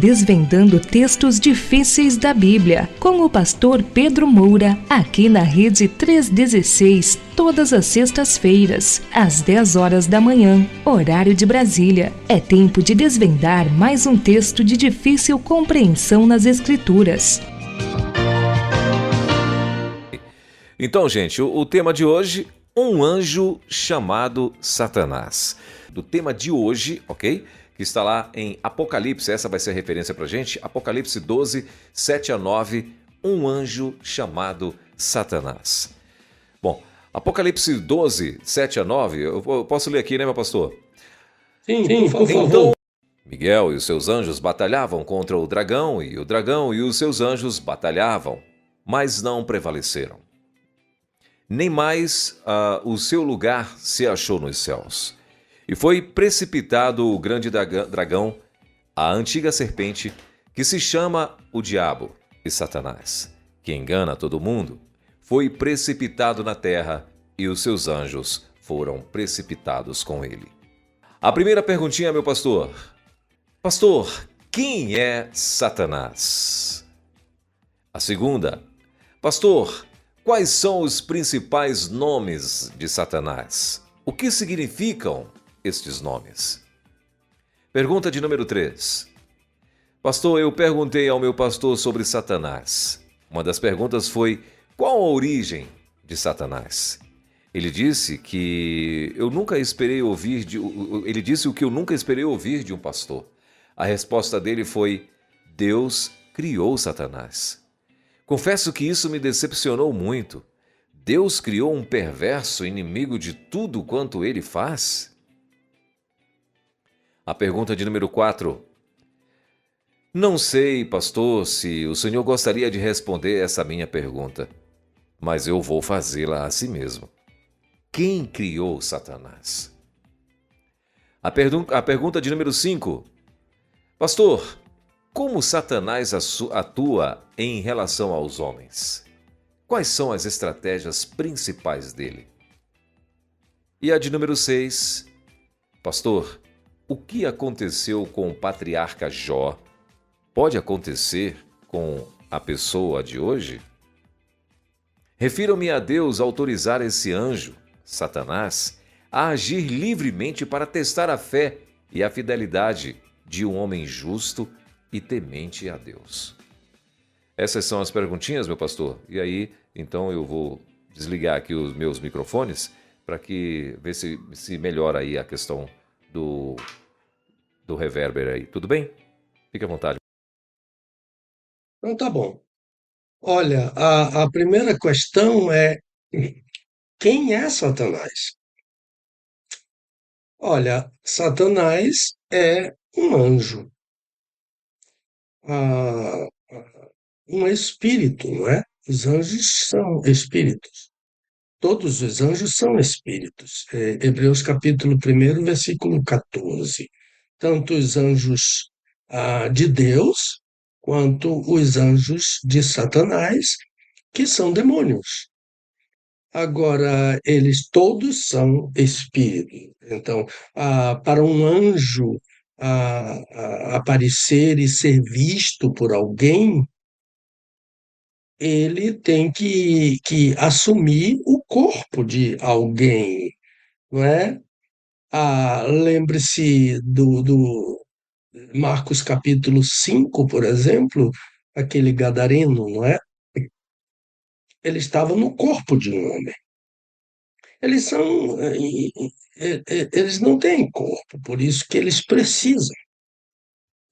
Desvendando textos difíceis da Bíblia, com o pastor Pedro Moura, aqui na Rede 316, todas as sextas-feiras, às 10 horas da manhã, horário de Brasília. É tempo de desvendar mais um texto de difícil compreensão nas Escrituras. Então, gente, o tema de hoje, um anjo chamado Satanás. Do tema de hoje, ok? Que está lá em Apocalipse, essa vai ser a referência pra gente, Apocalipse 12, 7 a 9, um anjo chamado Satanás. Bom, Apocalipse 12, 7 a 9, eu posso ler aqui, né, meu pastor? Sim, por favor. Então, Miguel e os seus anjos batalhavam contra o dragão e os seus anjos batalhavam, mas não prevaleceram. Nem mais o seu lugar se achou nos céus. E foi precipitado o grande dragão, a antiga serpente, que se chama o Diabo e Satanás, que engana todo mundo, foi precipitado na terra e os seus anjos foram precipitados com ele. A primeira perguntinha, meu pastor. Pastor, quem é Satanás? A segunda. Pastor, quais são os principais nomes de Satanás? O que significam estes nomes? Pergunta de número 3. Pastor, eu perguntei ao meu pastor sobre Satanás. Uma das perguntas foi: qual a origem de Satanás? Ele disse que eu nunca esperei ouvir ele disse o que eu nunca esperei ouvir de um pastor. A resposta dele foi: Deus criou Satanás. Confesso que isso me decepcionou muito. Deus criou um perverso inimigo de tudo quanto ele faz? A pergunta de número 4. Não sei, pastor, se o senhor gostaria de responder essa minha pergunta, mas eu vou fazê-la a si mesmo. Quem criou Satanás? A pergunta de número 5. Pastor, como Satanás atua em relação aos homens? Quais são as estratégias principais dele? E a de número 6. Pastor, o que aconteceu com o patriarca Jó pode acontecer com a pessoa de hoje? Refiro-me a Deus autorizar esse anjo, Satanás, a agir livremente para testar a fé e a fidelidade de um homem justo e temente a Deus. Essas são as perguntinhas, meu pastor. E aí, então eu vou desligar aqui os meus microfones para ver se melhora aí a questão do reverber aí. Tudo bem? Fique à vontade. Então tá bom. Olha, a primeira questão é: quem é Satanás? Olha, Satanás é um anjo, ah, um espírito, não é? Os anjos são espíritos. Todos os anjos são espíritos. Hebreus capítulo 1, versículo 14. Tanto os anjos de Deus, quanto os anjos de Satanás, que são demônios. Agora, eles todos são espíritos. Então, para um anjo aparecer e ser visto por alguém, ele tem que assumir o corpo de alguém, não é? Lembre-se do Marcos capítulo 5, por exemplo, aquele gadareno, não é? Ele estava no corpo de um homem. Eles são, eles não têm corpo, por isso que eles precisam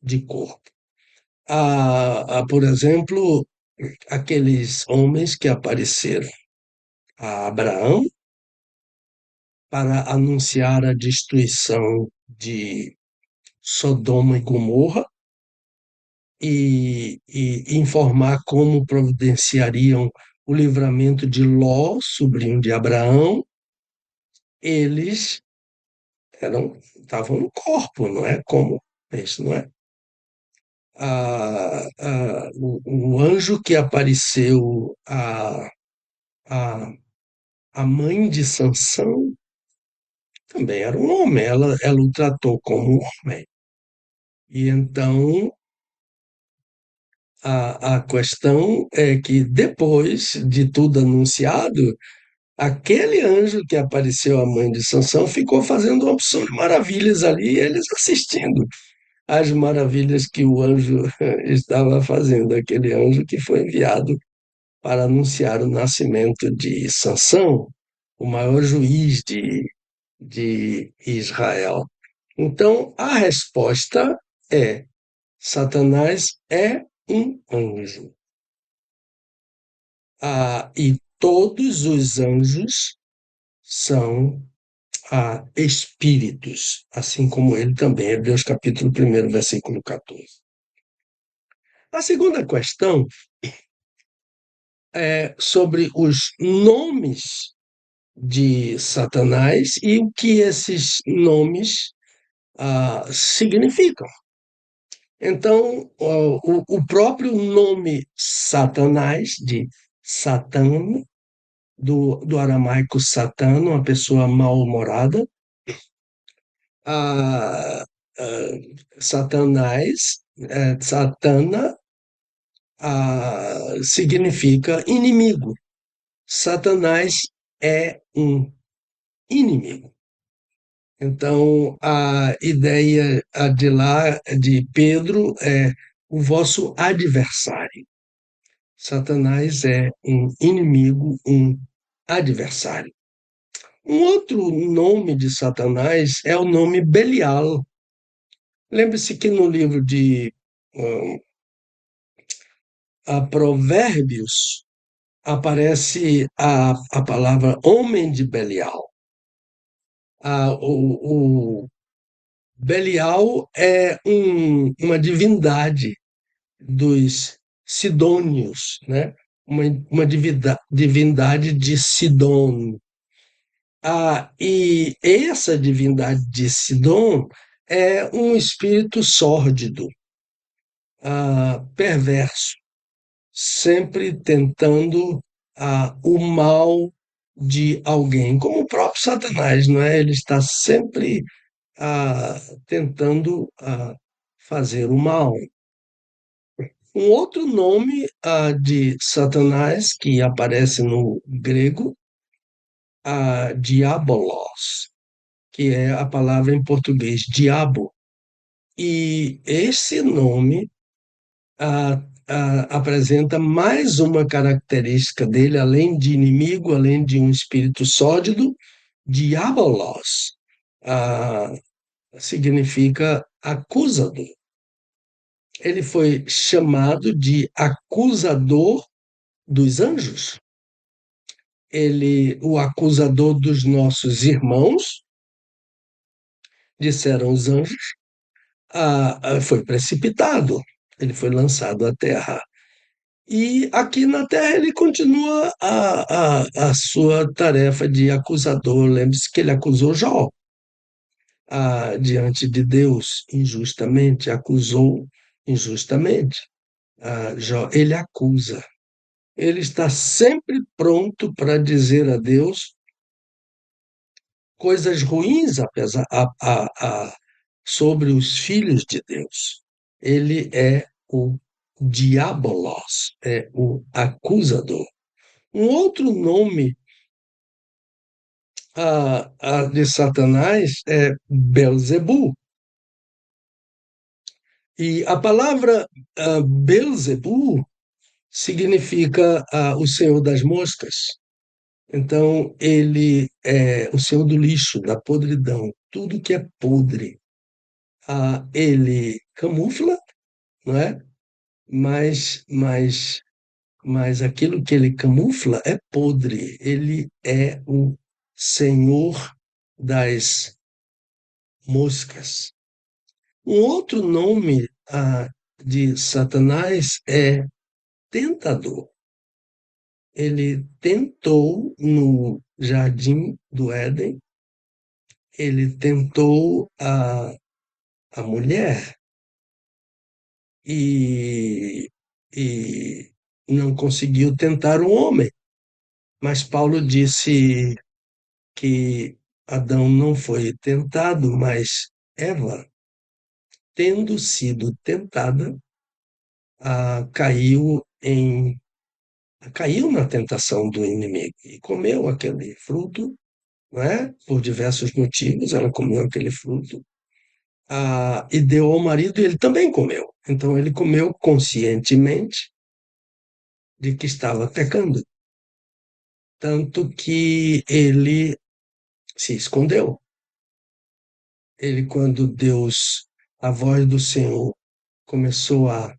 de corpo. Por exemplo, aqueles homens que apareceram a Abraão para anunciar a destruição de Sodoma e Gomorra e informar como providenciariam o livramento de Ló, sobrinho de Abraão. Eles estavam no corpo, não é? Como isso, não é? O anjo que apareceu a, a mãe de Sansão também era um homem, ela o tratou como um homem. E então A questão é que depois de tudo anunciado, aquele anjo que apareceu à mãe de Sansão ficou fazendo uma opção de maravilhas ali, e eles assistindo às maravilhas que o anjo estava fazendo, aquele anjo que foi enviado para anunciar o nascimento de Sansão, o maior juiz de Israel. Então, a resposta é: Satanás é um anjo. E todos os anjos são espíritos, assim como ele também, Hebreus capítulo 1, versículo 14. A segunda questão é sobre os nomes de Satanás e o que esses nomes significam. Então, o próprio nome Satanás, de Satã, do aramaico Satã, uma pessoa mal-humorada, a, Satanás, Satana, significa inimigo. Satanás é um inimigo. Então, a ideia de lá de Pedro é o vosso adversário. Satanás é um inimigo, um adversário. Um outro nome de Satanás é o nome Belial. Lembre-se que no livro de Provérbios aparece a palavra homem de Belial. O Belial é uma divindade dos sidônios, né? Uma divindade de Sidom. E essa divindade de Sidom é um espírito sórdido, perverso, sempre tentando o mal de alguém, como o próprio Satanás, não é? Ele está sempre tentando fazer o mal. Um outro nome de Satanás que aparece no grego, diabolos, que é a palavra em português diabo. E esse nome apresenta mais uma característica dele, além de inimigo, além de um espírito sórdido, diabolos significa acusador. Ele foi chamado de acusador dos anjos. O acusador dos nossos irmãos, disseram os anjos, foi precipitado, ele foi lançado à terra. E aqui na terra ele continua a sua tarefa de acusador. Lembre-se que ele acusou Jó diante de Deus injustamente, acusou injustamente. Jó, ele acusa. Ele está sempre pronto para dizer a Deus coisas ruins sobre os filhos de Deus. Ele é o diabolos, é o acusador. Um outro nome de Satanás é Belzebu. E a palavra Belzebu significa o senhor das moscas. Então, ele é o senhor do lixo, da podridão, tudo que é podre. Ele camufla, não é? Mas aquilo que ele camufla é podre. Ele é o senhor das moscas. Um outro nome de Satanás é tentador. Ele tentou no jardim do Éden, ele tentou a mulher e, e não conseguiu tentar o homem. Mas Paulo disse que Adão não foi tentado, mas Eva, tendo sido tentada, caiu na tentação do inimigo e comeu aquele fruto, não é? Por diversos motivos, ela comeu aquele fruto, e deu ao marido e ele também comeu. Então ele comeu conscientemente de que estava pecando, tanto que ele se escondeu. Ele, quando a voz do Senhor começou a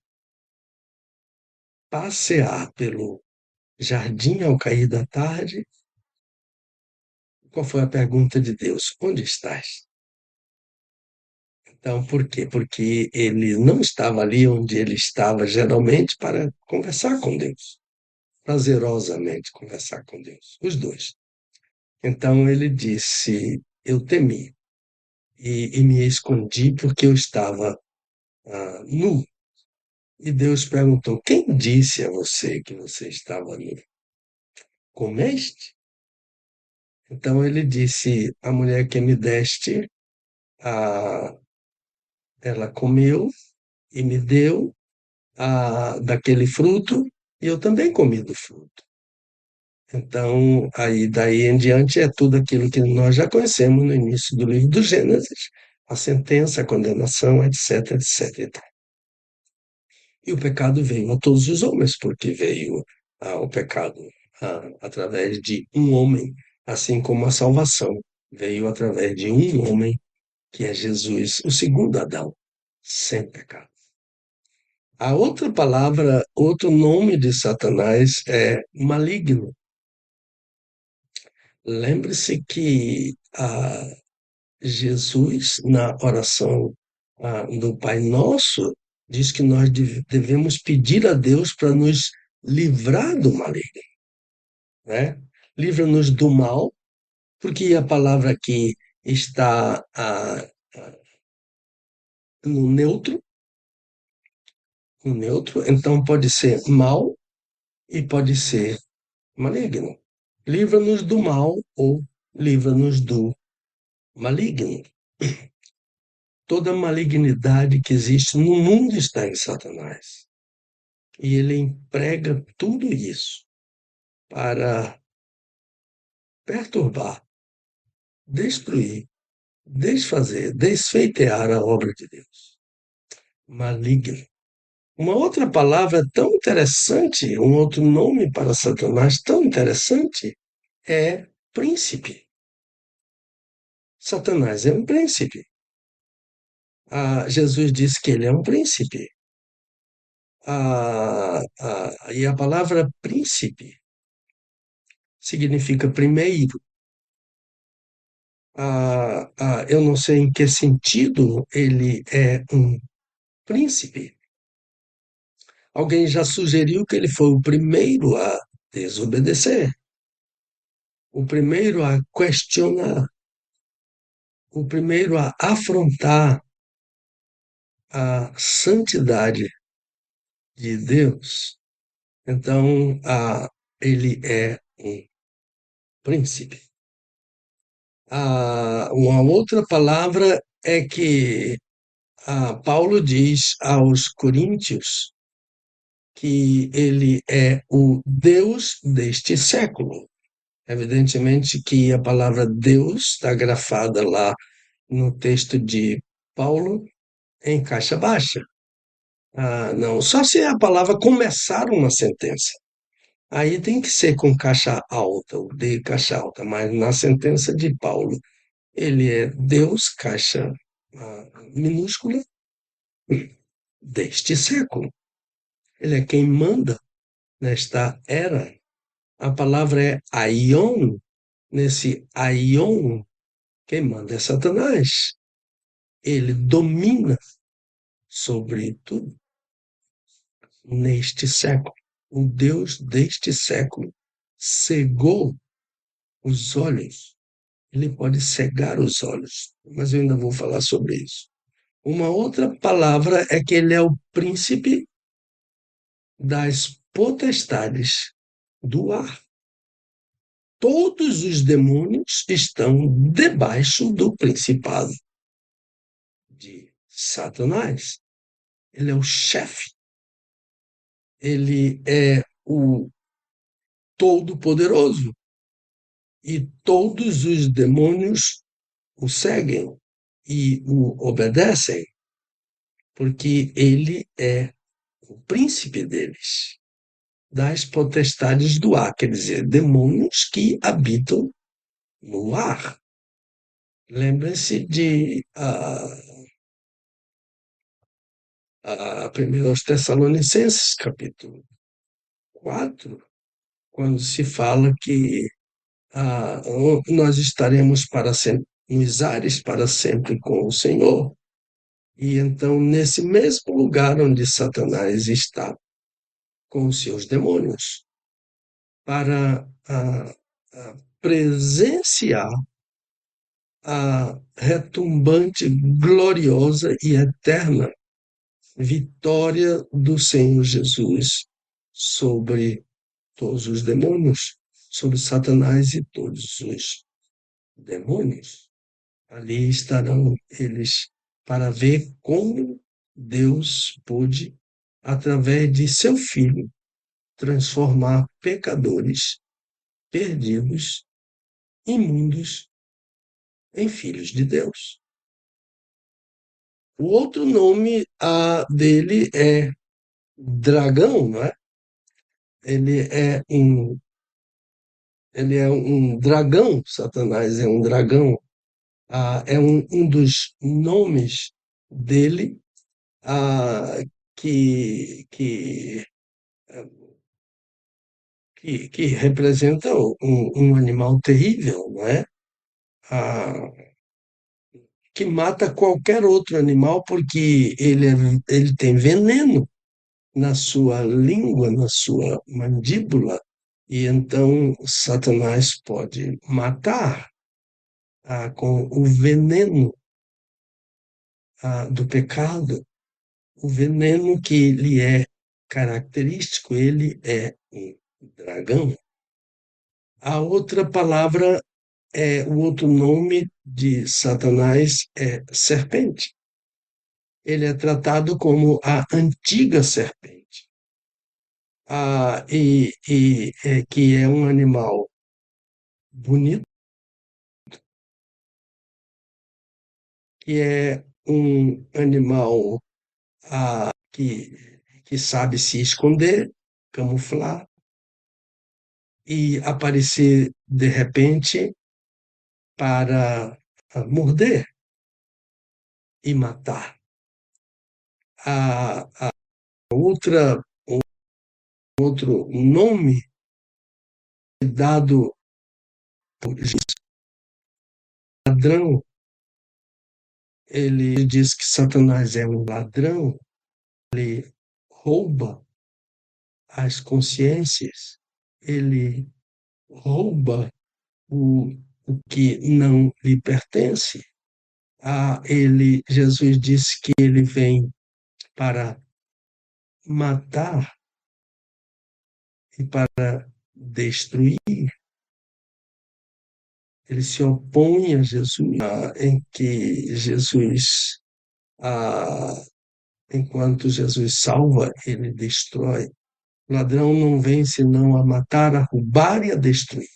passear pelo jardim ao cair da tarde, qual foi a pergunta de Deus? Onde estás? Então, por quê? Porque ele não estava ali onde ele estava geralmente para conversar com Deus, prazerosamente conversar com Deus, os dois. Então ele disse: Eu temi e me escondi porque eu estava nu. E Deus perguntou: Quem disse a você que você estava nu? Comeste? Então ele disse: A mulher que me deste, ah, ela comeu e me deu daquele fruto, e eu também comi do fruto. Então, aí daí em diante é tudo aquilo que nós já conhecemos no início do livro do Gênesis, a sentença, a condenação, etc, etc. E o pecado veio a todos os homens, porque veio o pecado através de um homem, assim como a salvação veio através de um homem, que é Jesus, o segundo Adão, sem pecado. A outra palavra, outro nome de Satanás é maligno. Lembre-se que Jesus, na oração do Pai Nosso, diz que nós devemos pedir a Deus para nos livrar do maligno, né? Livra-nos do mal, porque a palavra aqui está no neutro, então pode ser mal e pode ser maligno. Livra-nos do mal ou livra-nos do maligno. Toda malignidade que existe no mundo está em Satanás. E ele emprega tudo isso para perturbar, destruir, desfazer, desfeitear a obra de Deus. Maligno. Uma outra palavra tão interessante, um outro nome para Satanás tão interessante é príncipe. Satanás é um príncipe. Jesus disse que ele é um príncipe. E a palavra príncipe significa primeiro. Eu não sei em que sentido ele é um príncipe. Alguém já sugeriu que ele foi o primeiro a desobedecer, o primeiro a questionar, o primeiro a afrontar a santidade de Deus. Então, ele é um príncipe. Uma outra palavra é que Paulo diz aos Coríntios que ele é o Deus deste século. Evidentemente que a palavra Deus está grafada lá no texto de Paulo em caixa baixa. Não, só se a palavra começar uma sentença. Aí tem que ser com caixa alta, ou de caixa alta, mas na sentença de Paulo, ele é Deus, caixa minúscula, deste século. Ele é quem manda nesta era. A palavra é aion. Nesse aion, quem manda é Satanás. Ele domina sobre tudo neste século. O Deus deste século cegou os olhos. Ele pode cegar os olhos, mas eu ainda vou falar sobre isso. Uma outra palavra é que ele é o príncipe das potestades do ar. Todos os demônios estão debaixo do principado de Satanás. Ele é o chefe ele é o Todo-Poderoso e todos os demônios o seguem e o obedecem, porque ele é o príncipe deles, das potestades do ar, quer dizer, demônios que habitam no ar. Lembre-se de a 1 Tessalonicenses, capítulo 4, quando se fala que nós estaremos para sempre nos ares para sempre com o Senhor. E então, nesse mesmo lugar onde Satanás está com os seus demônios, para presenciar a retumbante, gloriosa e eterna vitória do Senhor Jesus sobre todos os demônios, sobre Satanás e todos os demônios. Ali estarão eles para ver como Deus pôde, através de seu Filho, transformar pecadores perdidos, imundos, em filhos de Deus. O outro nome dele é dragão, não é? Ele é um, ele é um dragão, Satanás é um dragão. É um dos nomes dele ah, que, que, que representa um animal terrível, não é? Ah, que mata qualquer outro animal porque ele tem veneno na sua língua, na sua mandíbula, e então Satanás pode matar com o veneno do pecado, o veneno que lhe é característico, ele é um dragão. A outra palavra o outro nome de Satanás é serpente. Ele é tratado como a antiga serpente, que é um animal bonito, que é um animal que sabe se esconder, camuflar e aparecer de repente para morder e matar. A outro nome dado por ladrão, ele diz que Satanás é um ladrão, ele rouba as consciências, ele rouba o que não lhe pertence. Jesus disse que ele vem para matar e para destruir. Ele se opõe a Jesus, em que Jesus, enquanto Jesus salva, ele destrói. O ladrão não vem senão a matar, a roubar e a destruir.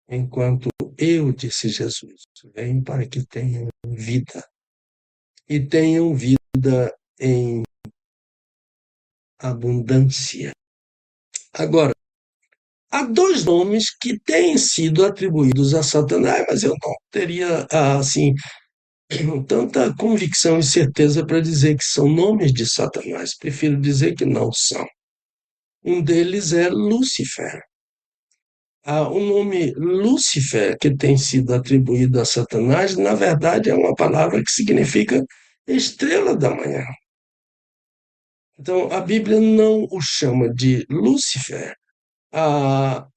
Enquanto eu, disse Jesus, venho para que tenham vida. E tenham vida em abundância. Agora, há dois nomes que têm sido atribuídos a Satanás, mas eu não teria, assim, tanta convicção e certeza para dizer que são nomes de Satanás. Prefiro dizer que não são. Um deles é Lúcifer. O nome Lúcifer, que tem sido atribuído a Satanás, na verdade é uma palavra que significa estrela da manhã. Então, a Bíblia não o chama de Lúcifer, a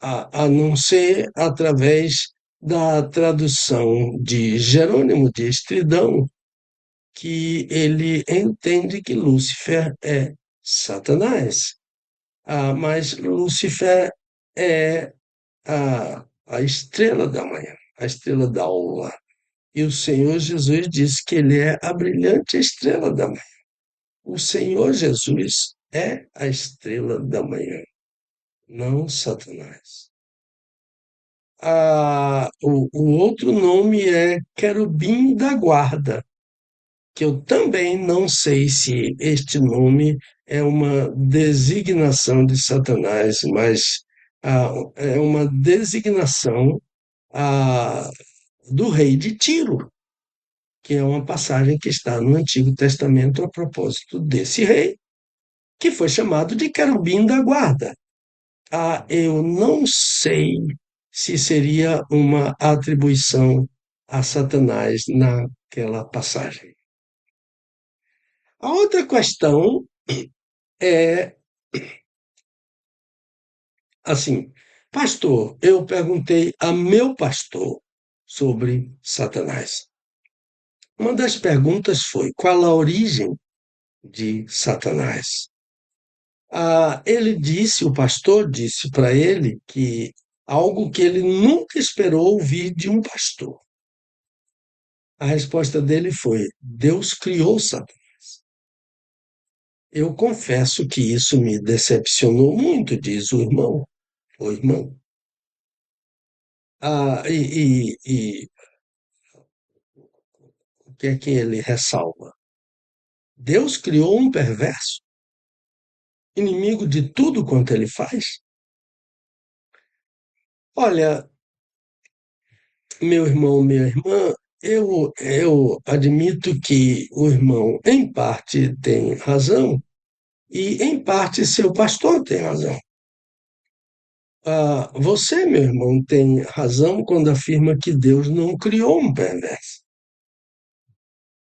não ser através da tradução de Jerônimo de Estridão, que ele entende que Lúcifer é Satanás. Mas Lúcifer é a estrela da manhã, a estrela da alva. E o Senhor Jesus disse que ele é a brilhante estrela da manhã. O Senhor Jesus é a estrela da manhã, não Satanás. O outro nome é querubim da guarda, que eu também não sei se este nome é uma designação de Satanás, mas é uma designação ah, do rei de Tiro, que é uma passagem que está no Antigo Testamento a propósito desse rei, que foi chamado de querubim da guarda. Eu não sei se seria uma atribuição a Satanás naquela passagem. A outra questão é assim, pastor, eu perguntei a meu pastor sobre Satanás. Uma das perguntas foi: qual a origem de Satanás? O pastor disse para ele que algo que ele nunca esperou ouvir de um pastor. A resposta dele foi: Deus criou Satanás. Eu confesso que isso me decepcionou muito, diz o irmão. O que é que ele ressalva? Deus criou um perverso, inimigo de tudo quanto ele faz? Olha, meu irmão, minha irmã, eu admito que o irmão, em parte, tem razão, e, em parte, seu pastor tem razão. Você, meu irmão, tem razão quando afirma que Deus não criou um perverso.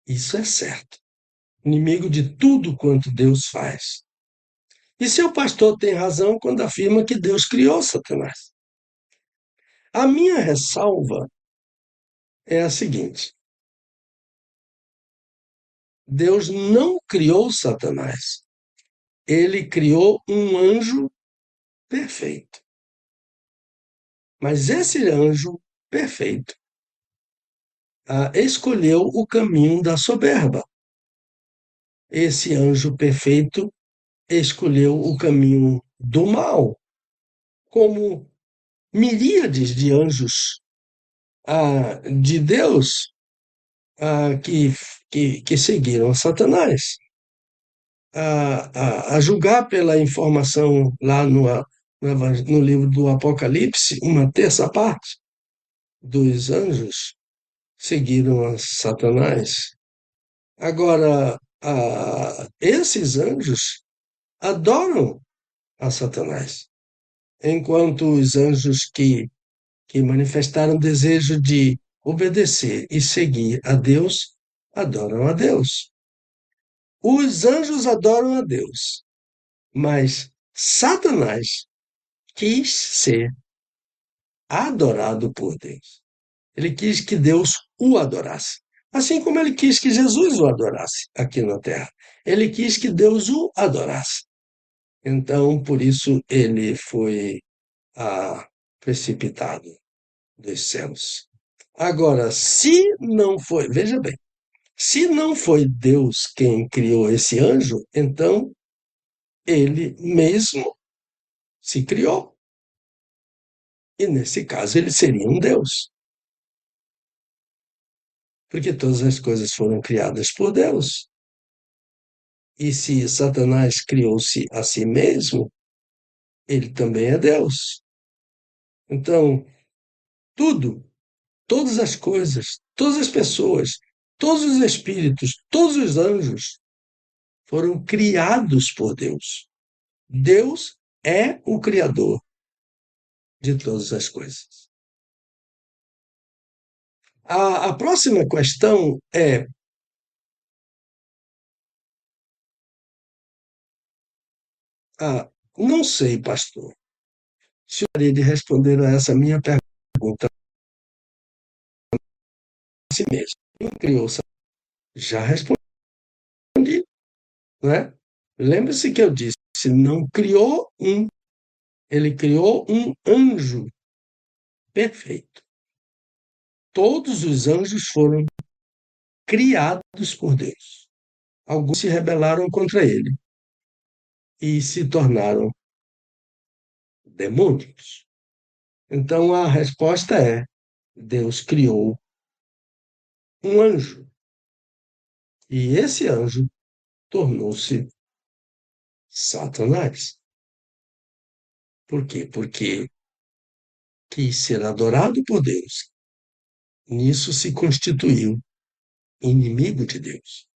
Isso é certo. Inimigo de tudo quanto Deus faz. E seu pastor tem razão quando afirma que Deus criou Satanás. A minha ressalva é a seguinte: Deus não criou Satanás. Ele criou um anjo perfeito. Mas esse anjo perfeito escolheu o caminho da soberba. Esse anjo perfeito escolheu o caminho do mal, como miríades de anjos de Deus que seguiram Satanás. A julgar pela informação lá no livro do Apocalipse, uma terça parte dos anjos seguiram a Satanás. Agora, esses anjos adoram a Satanás, enquanto os anjos que manifestaram desejo de obedecer e seguir a Deus adoram a Deus. Os anjos adoram a Deus, mas Satanás quis ser adorado por Deus. Ele quis que Deus o adorasse, assim como ele quis que Jesus o adorasse aqui na terra. Ele quis que Deus o adorasse. Então, por isso, ele foi precipitado dos céus. Agora, se não foi, veja bem, se não foi Deus quem criou esse anjo, então ele mesmo se criou. E nesse caso ele seria um Deus. Porque todas as coisas foram criadas por Deus. E se Satanás criou-se a si mesmo, ele também é Deus. Então, tudo, todas as coisas, todas as pessoas, todos os espíritos, todos os anjos foram criados por Deus. Deus é o Criador de todas as coisas. A próxima questão é: não sei, pastor, se eu gostaria de responder a essa minha pergunta a si mesmo. Quem criou? Já respondi, né? Lembre-se que eu disse, não criou ele criou um anjo perfeito. Todos os anjos foram criados por Deus. Alguns se rebelaram contra ele. e se tornaram demônios. Então a resposta é: Deus criou um anjo, e esse anjo tornou-se Satanás. Por quê? Porque quis ser adorado por Deus. Nisso se constituiu inimigo de Deus.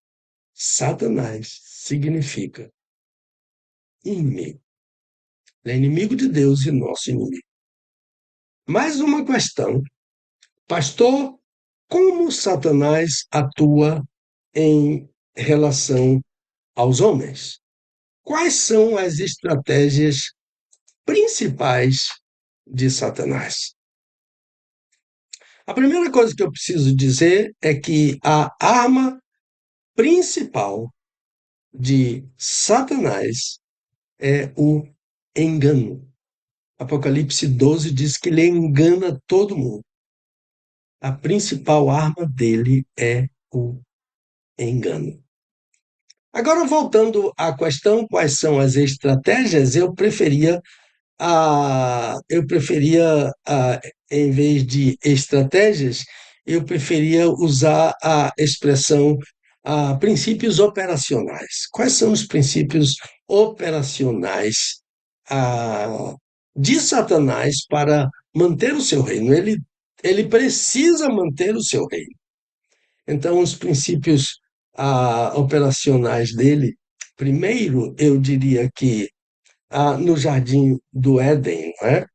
Satanás significa inimigo. Ele é inimigo de Deus e nosso inimigo. Mais uma questão. Pastor, como Satanás atua em relação aos homens? Quais são as estratégias principais de Satanás? A primeira coisa que eu preciso dizer é que a arma principal de Satanás é o engano. Apocalipse 12 diz que ele engana todo mundo. A principal arma dele é o engano. Agora, voltando à questão, quais são as estratégias, em vez de estratégias, eu preferia usar a expressão princípios operacionais. Quais são os princípios operacionais de Satanás para manter o seu reino? Ele precisa manter o seu reino. Então, os princípios operacionais dele, primeiro, eu diria que no Jardim do Éden, não é?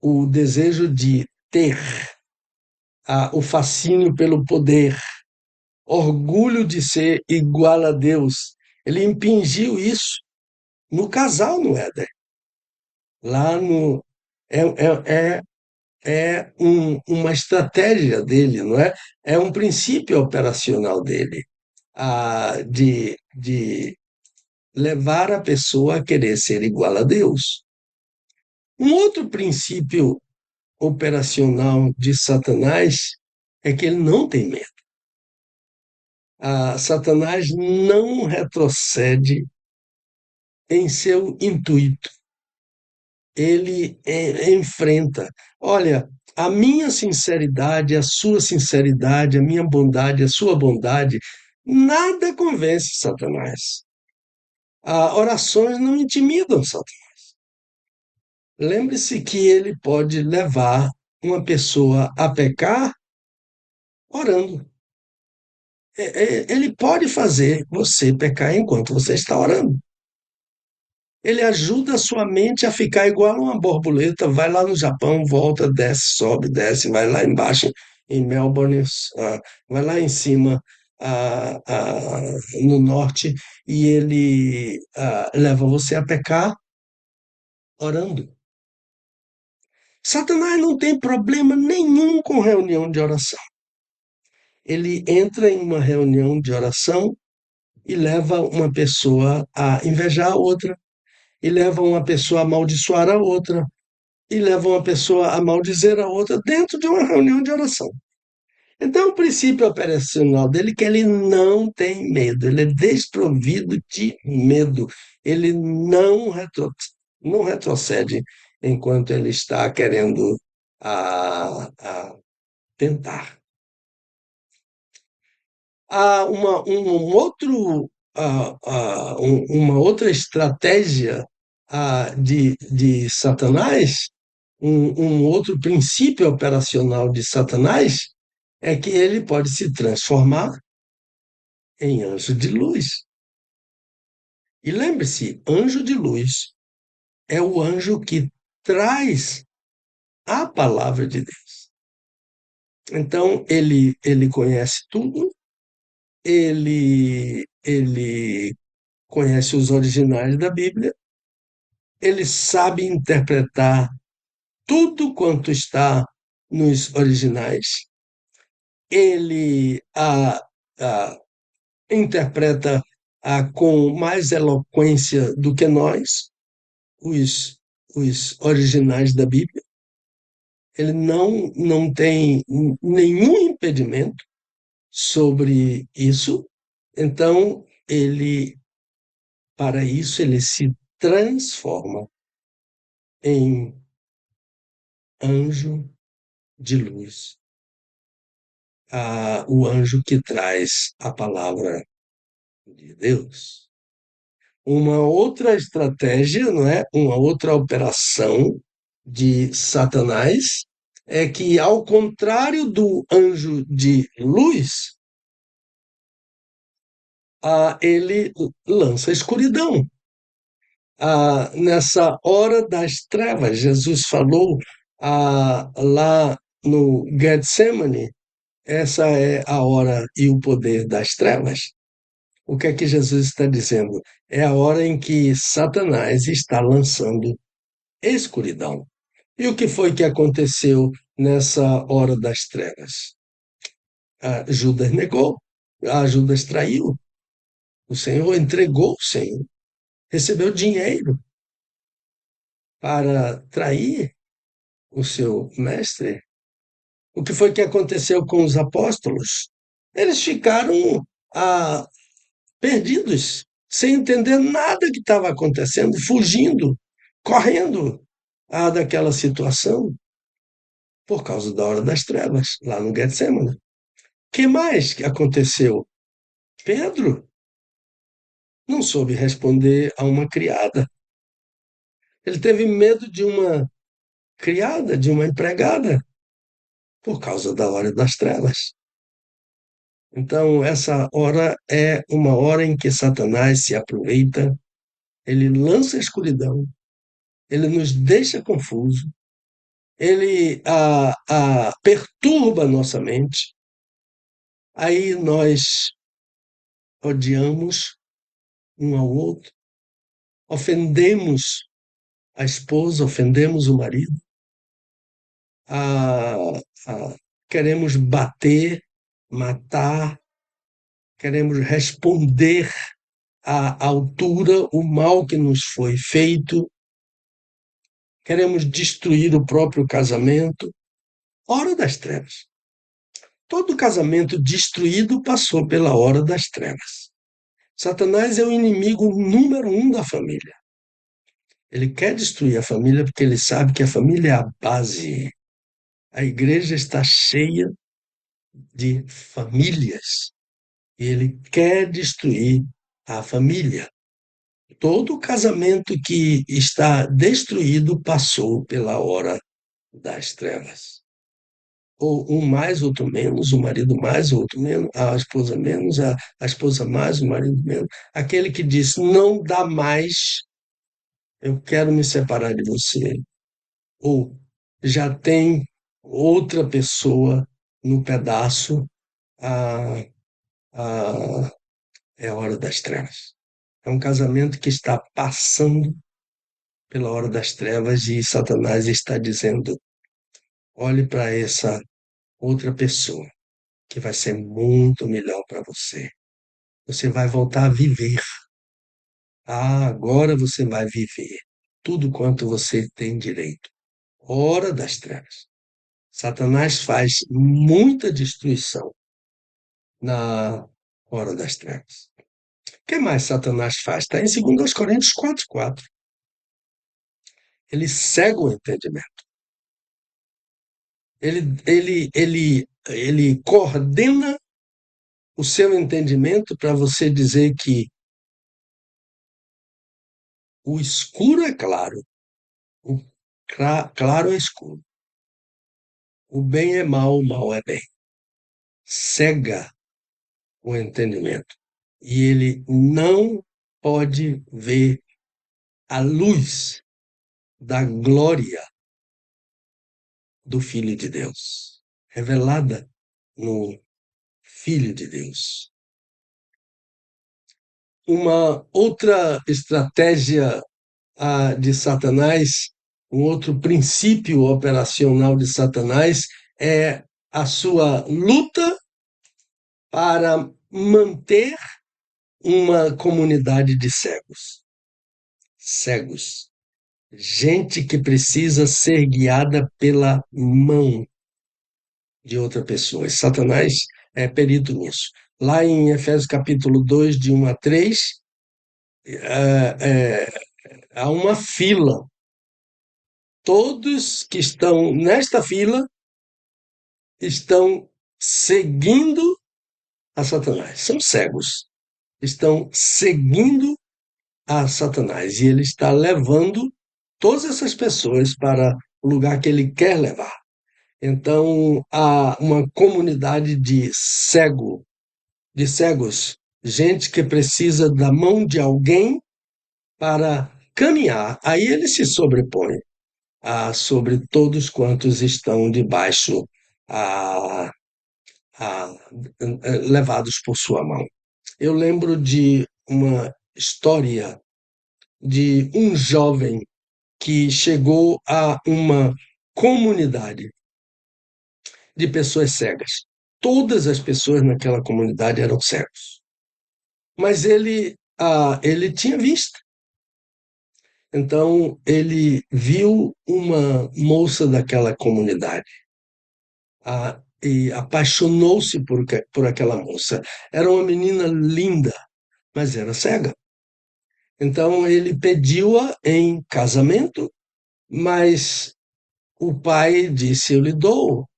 O desejo de ter, o fascínio pelo poder, orgulho de ser igual a Deus. Ele impingiu isso no casal no Éden. Lá no. É, é, uma estratégia dele, não é? É um princípio operacional dele, de levar a pessoa a querer ser igual a Deus. Um outro princípio operacional de Satanás é que ele não tem medo. Satanás não retrocede em seu intuito. Ele enfrenta. Olha, a minha sinceridade, a sua sinceridade, a minha bondade, a sua bondade, nada convence Satanás. Orações não intimidam Satanás. Lembre-se que ele pode levar uma pessoa a pecar orando. Ele pode fazer você pecar enquanto você está orando. Ele ajuda a sua mente a ficar igual uma borboleta, vai lá no Japão, volta, desce, sobe, desce, vai lá embaixo em Melbourne, vai lá em cima no norte, e ele leva você a pecar orando. Satanás não tem problema nenhum com reunião de oração. Ele entra em uma reunião de oração e leva uma pessoa a invejar a outra, e leva uma pessoa a amaldiçoar a outra, e leva uma pessoa a maldizer a outra dentro de uma reunião de oração. Então, o princípio operacional dele é que ele não tem medo, ele é desprovido de medo, ele não retrocede enquanto ele está querendo tentar. Há uma outra estratégia de Satanás, um outro princípio operacional de Satanás, é que ele pode se transformar em anjo de luz. E lembre-se, anjo de luz é o anjo que traz a palavra de Deus. Então, ele conhece tudo, ele conhece os originais da Bíblia, ele sabe interpretar tudo quanto está nos originais, ele interpreta com mais eloquência do que nós, os originais da Bíblia. Ele não tem nenhum impedimento sobre isso. Então, para isso, ele se transforma em anjo de luz, o anjo que traz a palavra de Deus. Uma outra estratégia, não é? Uma outra operação de Satanás é que, ao contrário do anjo de luz, ele lança escuridão. Nessa hora das trevas, Jesus falou lá no Getsemane, essa é a hora e o poder das trevas. O que é que Jesus está dizendo? É a hora em que Satanás está lançando escuridão. E o que foi que aconteceu nessa hora das trevas? Judas negou, Judas traiu, o Senhor entregou o Senhor, recebeu dinheiro para trair o seu mestre. O que foi que aconteceu com os apóstolos? Eles ficaram perdidos, sem entender nada que estava acontecendo, fugindo, correndo daquela situação, por causa da hora das trevas, lá no Getsemane. O que mais que aconteceu? Pedro não soube responder a uma criada. Ele teve medo de uma criada, de uma empregada, por causa da hora das trevas. Então, essa hora é uma hora em que Satanás se aproveita, ele lança a escuridão, ele nos deixa confuso, ele perturba a nossa mente. Aí nós odiamos um ao outro, ofendemos a esposa, ofendemos o marido, queremos bater, matar, queremos responder à altura o mal que nos foi feito, queremos destruir o próprio casamento. Hora das trevas. Todo casamento destruído passou pela hora das trevas. Satanás é o inimigo número 1 da família. Ele quer destruir a família porque ele sabe que a família é a base. A igreja está cheia de famílias e ele quer destruir a família. Todo casamento que está destruído passou pela hora das trevas. Ou um mais, outro menos, o marido mais, o outro menos, a esposa menos, a esposa mais, o marido menos. Aquele que diz, não dá mais, eu quero me separar de você. Ou já tem outra pessoa no pedaço, a, a, é a hora das trevas. É um casamento que está passando pela hora das trevas e Satanás está dizendo, olhe para essa outra pessoa, que vai ser muito melhor para você. Você vai voltar a viver. Agora você vai viver tudo quanto você tem direito. Hora das trevas. Satanás faz muita destruição na hora das trevas. O que mais Satanás faz? Está em 2 Coríntios 4:4. Ele cega o entendimento. Ele coordena o seu entendimento para você dizer que o escuro é claro, o claro é escuro, o bem é mal, o mal é bem. Cega o entendimento. E ele não pode ver a luz da glória do Filho de Deus, revelada no Filho de Deus. Uma outra estratégia de Satanás, um outro princípio operacional de Satanás é a sua luta para manter uma comunidade de cegos. Cegos. Gente que precisa ser guiada pela mão de outra pessoa. E Satanás é perito nisso. Lá em Efésios capítulo 2, de 1 a 3, Há uma fila. Todos que estão nesta fila estão seguindo a Satanás. São cegos. Estão seguindo a Satanás. E ele está levando todas essas pessoas para o lugar que ele quer levar. Então, há uma comunidade de cegos, gente que precisa da mão de alguém para caminhar. Aí ele se sobrepõe sobre todos quantos estão debaixo, a, a, levados por sua mão. Eu lembro de uma história de um jovem que chegou a uma comunidade de pessoas cegas. Todas as pessoas naquela comunidade eram cegos. Mas ele tinha vista. Então, ele viu uma moça daquela comunidade e apaixonou-se por aquela moça. Era uma menina linda, mas era cega. Então, ele pediu-a em casamento, mas o pai disse: Eu lhe dou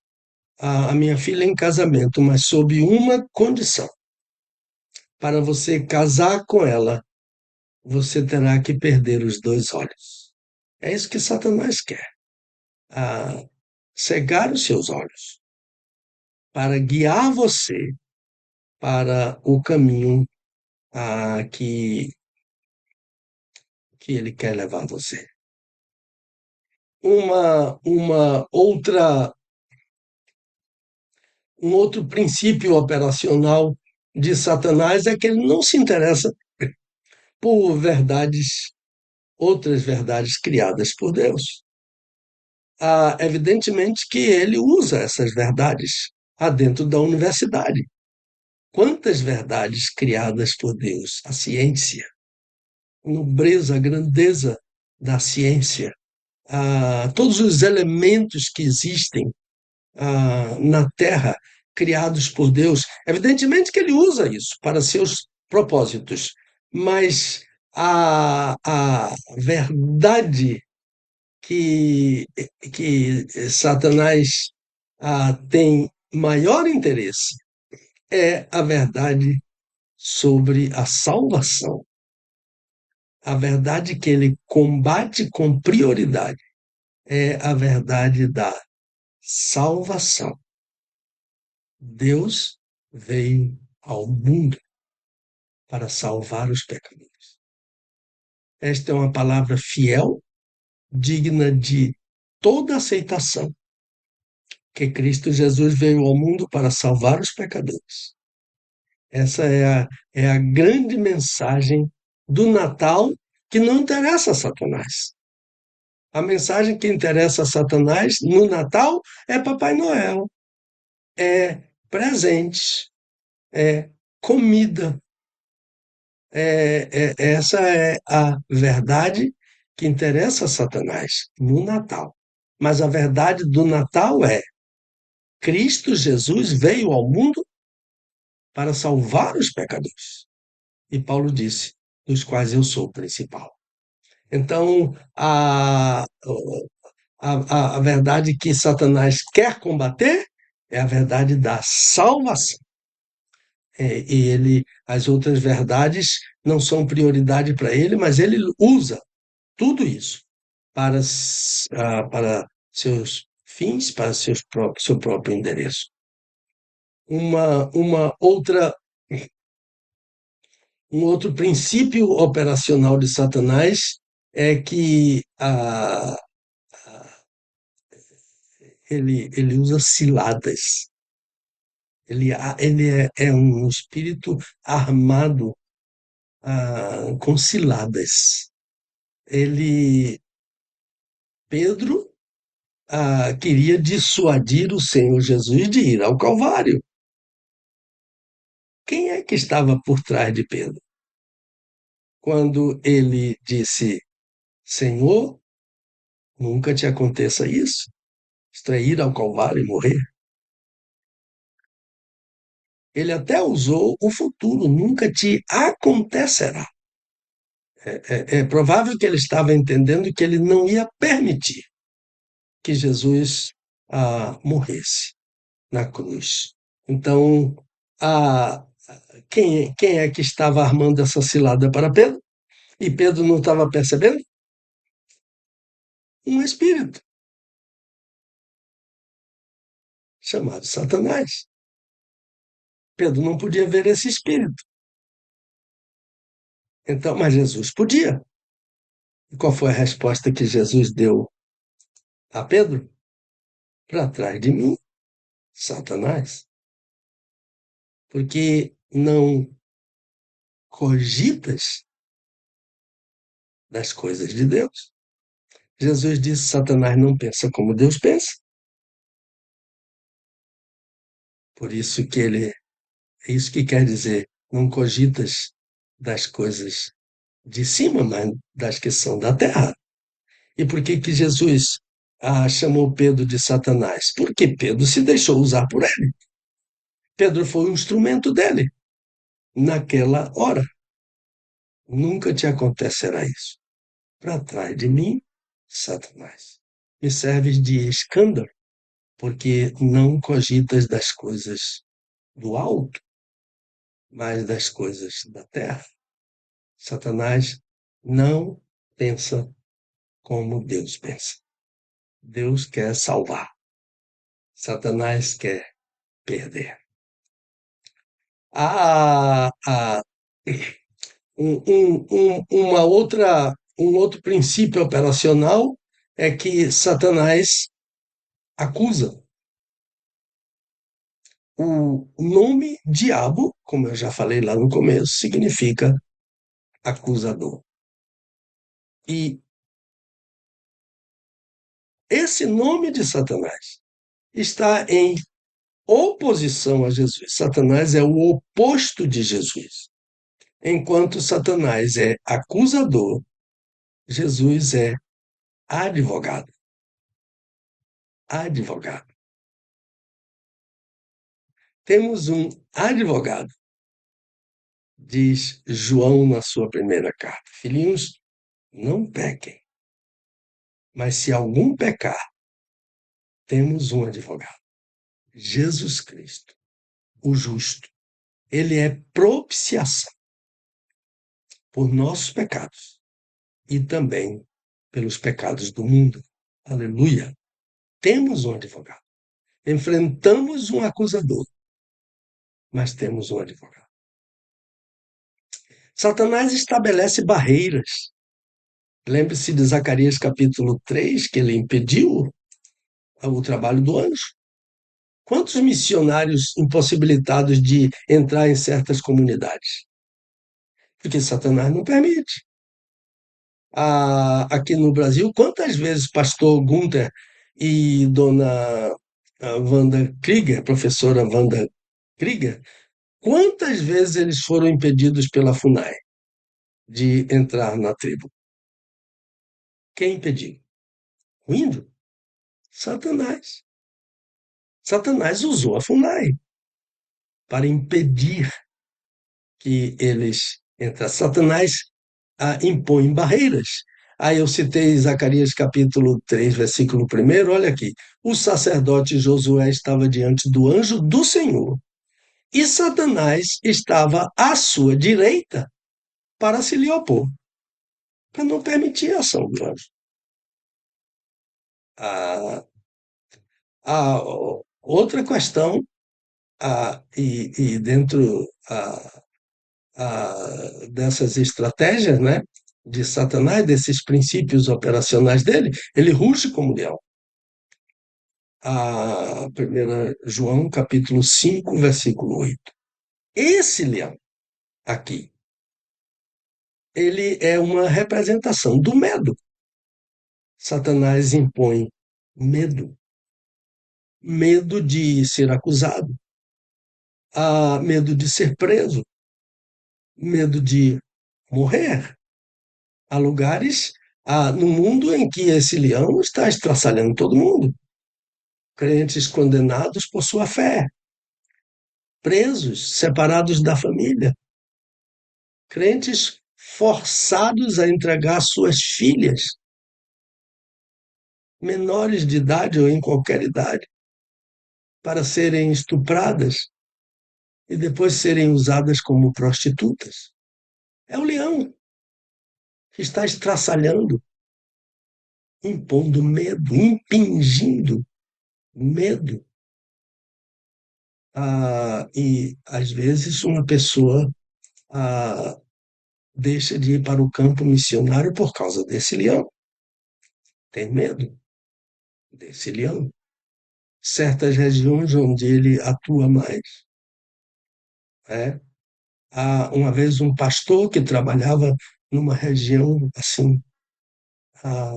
a minha filha em casamento, mas sob uma condição. Para você casar com ela, você terá que perder os dois olhos. É isso que Satanás quer, cegar os seus olhos, para guiar você para o caminho ah, que, que ele quer levar você. Um outro princípio operacional de Satanás é que ele não se interessa por outras verdades criadas por Deus. Evidentemente que ele usa essas verdades dentro da universidade. Quantas verdades criadas por Deus? A ciência, a nobreza, a grandeza da ciência, todos os elementos que existem na Terra, criados por Deus. Evidentemente que ele usa isso para seus propósitos, mas a verdade que, que Satanás tem maior interesse é a verdade sobre a salvação. A verdade que ele combate com prioridade é a verdade da salvação. Deus veio ao mundo para salvar os pecadores. Esta é uma palavra fiel, digna de toda aceitação, que Cristo Jesus veio ao mundo para salvar os pecadores. Essa é a grande mensagem do Natal, que não interessa a Satanás. A mensagem que interessa a Satanás no Natal é Papai Noel, é presentes, é comida. Essa é a verdade que interessa a Satanás no Natal. Mas a verdade do Natal é: Cristo Jesus veio ao mundo para salvar os pecadores. E Paulo disse: dos quais eu sou o principal. Então, a verdade que Satanás quer combater é a verdade da salvação. E as outras verdades não são prioridade para ele, mas ele usa tudo isso para, para seus fins, para seu próprio endereço. Uma outra Um outro princípio operacional de Satanás é que ele usa ciladas. Ele é um espírito armado com ciladas. Pedro, queria dissuadir o Senhor Jesus de ir ao Calvário. Quem é que estava por trás de Pedro? Quando ele disse: Senhor, nunca te aconteça isso, isto é, ir ao Calvário e morrer. Ele até usou o futuro: nunca te acontecerá. É provável que ele estava entendendo que ele não ia permitir que Jesus morresse na cruz. Então, a, quem é que estava armando essa cilada para Pedro? E Pedro não estava percebendo? Um espírito chamado Satanás. Pedro não podia ver esse espírito. Então, mas Jesus podia. E qual foi a resposta que Jesus deu a Pedro? Para trás de mim, Satanás. Porque não cogitas das coisas de Deus. Jesus disse: Satanás não pensa como Deus pensa. Por isso que ele, é isso que quer dizer, não cogitas das coisas de cima, mas das que são da terra. E por que que Jesus chamou Pedro de Satanás? Porque Pedro se deixou usar por ele. Pedro foi um instrumento dele naquela hora. Nunca te acontecerá isso. Para trás de mim, Satanás. Me serves de escândalo, porque não cogitas das coisas do alto, mas das coisas da terra. Satanás não pensa como Deus pensa. Deus quer salvar. Satanás quer perder. Há, há um outro princípio operacional é que Satanás acusa. O nome diabo, como eu já falei lá no começo, significa acusador. E esse nome de Satanás está em oposição a Jesus. Satanás é o oposto de Jesus. Enquanto Satanás é acusador, Jesus é advogado. Advogado. Temos um advogado, diz João na sua primeira carta. Filhinhos, não pequem. Mas se algum pecar, temos um advogado. Jesus Cristo, o justo. Ele é propiciação por nossos pecados e também pelos pecados do mundo. Aleluia. Temos um advogado. Enfrentamos um acusador, mas temos um advogado. Satanás estabelece barreiras. Lembre-se de Zacarias capítulo 3, que ele impediu o trabalho do anjo. Quantos missionários impossibilitados de entrar em certas comunidades? Porque Satanás não permite. Aqui no Brasil, quantas vezes pastor Gunther e dona Wanda Krieger, professora Wanda Krieger, quantas vezes eles foram impedidos pela FUNAI de entrar na tribo? Quem impediu? O índio? Satanás. Satanás usou a FUNAI para impedir que eles entrassem. Satanás impõe barreiras. Aí eu citei Zacarias capítulo 3, versículo 1, olha aqui. O sacerdote Josué estava diante do anjo do Senhor, e Satanás estava à sua direita para se lhe opor, para não permitir a ação do anjo. A outra questão, e dentro dessas estratégias, né, de Satanás, desses princípios operacionais dele, ele ruge como leão. A 1 João, capítulo 5, versículo 8. Esse leão aqui, ele é uma representação do medo. Satanás impõe medo. Medo de ser acusado, medo de ser preso, medo de morrer. Há lugares no mundo em que esse leão está estraçalhando todo mundo. Crentes condenados por sua fé, presos, separados da família, crentes forçados a entregar suas filhas, menores de idade ou em qualquer idade, para serem estupradas e depois serem usadas como prostitutas. É o leão que está estraçalhando, impondo medo, impingindo medo. E, às vezes, uma pessoa deixa de ir para o campo missionário por causa desse leão. Tem medo desse leão. Certas regiões onde ele atua mais. Há uma vez um pastor que trabalhava numa região assim, ah,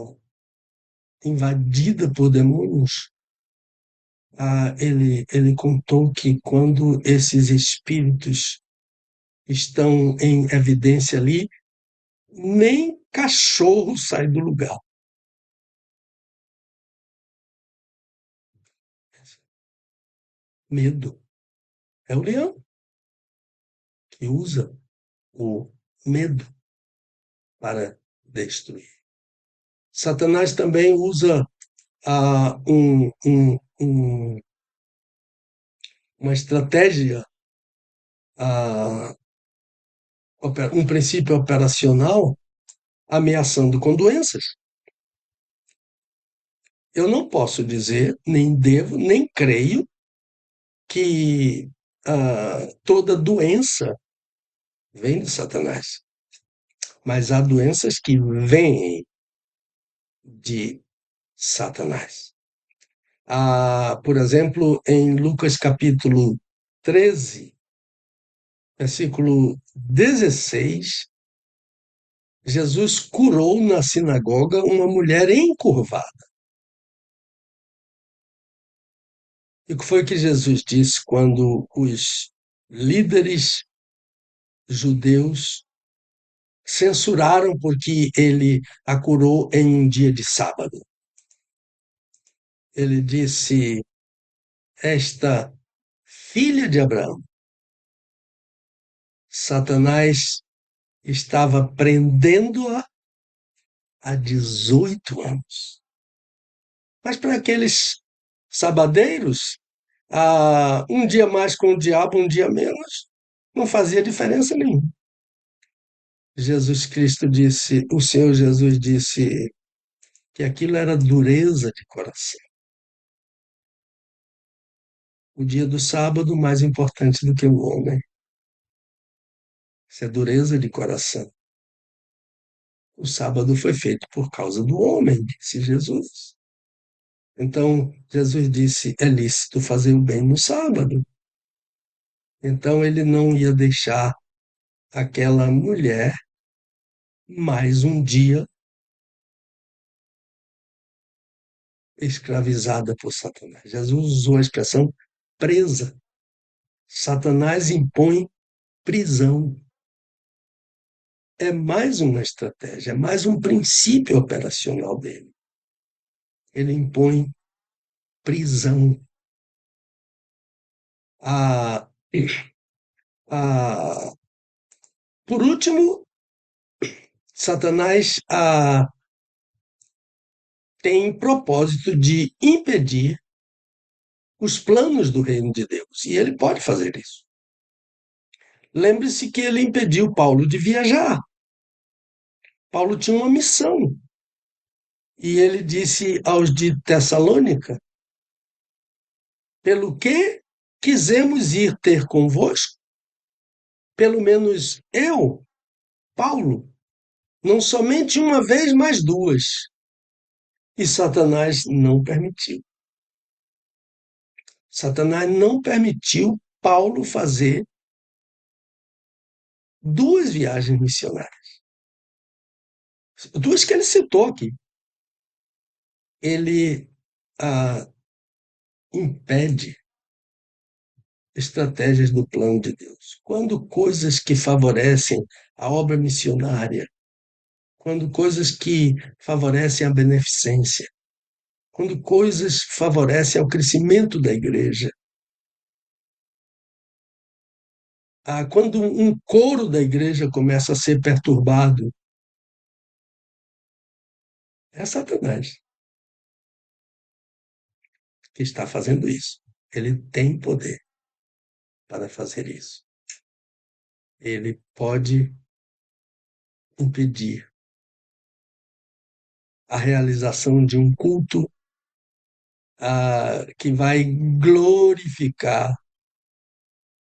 invadida por demônios. Ele contou que quando esses espíritos estão em evidência ali, nem cachorro sai do lugar. Medo. É o leão que usa o medo para destruir. Satanás também usa ah, um, um, um, uma estratégia, ah, um princípio operacional ameaçando com doenças. Eu não posso dizer, nem devo, nem creio que toda doença vem de Satanás, mas há doenças que vêm de Satanás. Por exemplo, em Lucas capítulo 13, versículo 16, Jesus curou na sinagoga uma mulher encurvada. E o que foi que Jesus disse quando os líderes judeus censuraram porque ele a curou em um dia de sábado? Ele disse: esta filha de Abraão, Satanás estava prendendo-a há 18 anos. Mas para aqueles sabadeiros, um dia mais com o diabo, um dia menos, não fazia diferença nenhuma. Jesus Cristo disse, o Senhor Jesus disse que aquilo era dureza de coração. O dia do sábado mais importante do que o homem. Isso é dureza de coração. O sábado foi feito por causa do homem, disse Jesus. Então, Jesus disse, é lícito fazer o bem no sábado. Então, ele não ia deixar aquela mulher mais um dia escravizada por Satanás. Jesus usou a expressão presa. Satanás impõe prisão. É mais uma estratégia, é mais um princípio operacional dele. Ele impõe prisão. Ah, por último, Satanás tem propósito de impedir os planos do reino de Deus. E ele pode fazer isso. Lembre-se que ele impediu Paulo de viajar. Paulo tinha uma missão. E ele disse aos de Tessalônica: pelo que quisemos ir ter convosco, pelo menos eu, Paulo, não somente uma vez, mas duas. E Satanás não permitiu. Satanás não permitiu Paulo fazer duas viagens missionárias. Duas que ele citou aqui. Ele impede estratégias do plano de Deus. Quando coisas que favorecem a obra missionária, quando coisas que favorecem a beneficência, quando coisas favorecem ao crescimento da igreja, quando um coro da igreja começa a ser perturbado, é Satanás que está fazendo isso. Ele tem poder para fazer isso. Ele pode impedir a realização de um culto que vai glorificar